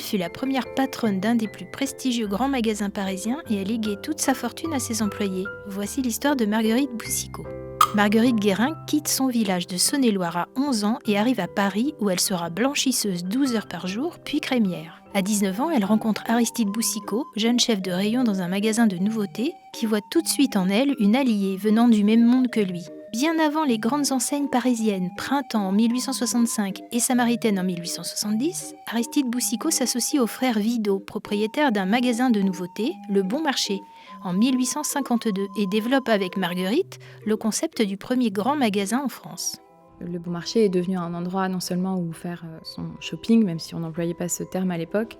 fut la première patronne d'un des plus prestigieux grands magasins parisiens et a légué toute sa fortune à ses employés. Voici l'histoire de Marguerite Boucicaut. Marguerite Guérin quitte son village de Saône-et-Loire à 11 ans et arrive à Paris où elle sera blanchisseuse 12 heures par jour, puis crémière. À 19 ans, elle rencontre Aristide Boucicaut, jeune chef de rayon dans un magasin de nouveautés, qui voit tout de suite en elle une alliée venant du même monde que lui. Bien avant les grandes enseignes parisiennes, Printemps en 1865 et Samaritaine en 1870, Aristide Boucicaut s'associe au frère Vidot, propriétaire d'un magasin de nouveautés, Le Bon Marché, en 1852 et développe avec Marguerite le concept du premier grand magasin en France. Le Bon Marché est devenu un endroit non seulement où faire son shopping, même si on n'employait pas ce terme à l'époque,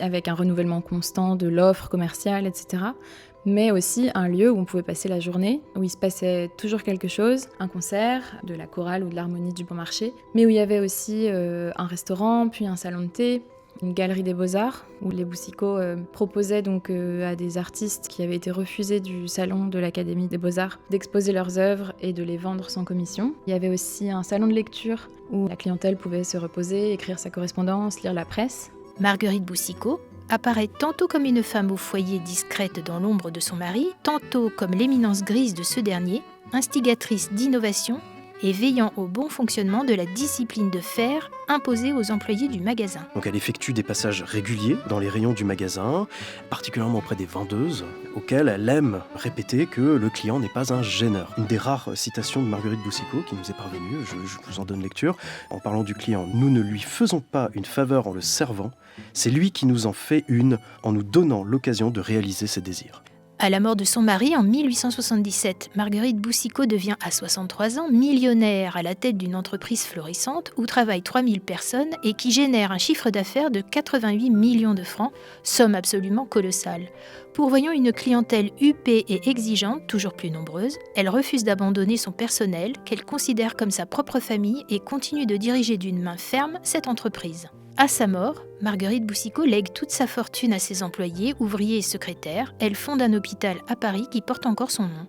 avec un renouvellement constant de l'offre commerciale, etc., mais aussi un lieu où on pouvait passer la journée, où il se passait toujours quelque chose, un concert, de la chorale ou de l'harmonie du Bon Marché, mais où il y avait aussi un restaurant, puis un salon de thé, une galerie des beaux-arts, où les Boucicaut proposaient donc à des artistes qui avaient été refusés du salon de l'Académie des beaux-arts d'exposer leurs œuvres et de les vendre sans commission. Il y avait aussi un salon de lecture où la clientèle pouvait se reposer, écrire sa correspondance, lire la presse. Marguerite Boucicaut apparaît tantôt comme une femme au foyer discrète dans l'ombre de son mari, tantôt comme l'éminence grise de ce dernier, instigatrice d'innovation et veillant au bon fonctionnement de la discipline de fer imposée aux employés du magasin. Donc elle effectue des passages réguliers dans les rayons du magasin, particulièrement auprès des vendeuses, auxquelles elle aime répéter que le client n'est pas un gêneur. Une des rares citations de Marguerite Boucicaut qui nous est parvenue, je vous en donne lecture, en parlant du client. « Nous ne lui faisons pas une faveur en le servant, c'est lui qui nous en fait une en nous donnant l'occasion de réaliser ses désirs. » À la mort de son mari en 1877, Marguerite Boucicaut devient à 63 ans millionnaire à la tête d'une entreprise florissante où travaillent 3000 personnes et qui génère un chiffre d'affaires de 88 millions de francs, somme absolument colossale. Pourvoyant une clientèle huppée et exigeante, toujours plus nombreuse, elle refuse d'abandonner son personnel qu'elle considère comme sa propre famille et continue de diriger d'une main ferme cette entreprise. À sa mort, Marguerite Boucicaut lègue toute sa fortune à ses employés, ouvriers et secrétaires. Elle fonde un hôpital à Paris qui porte encore son nom.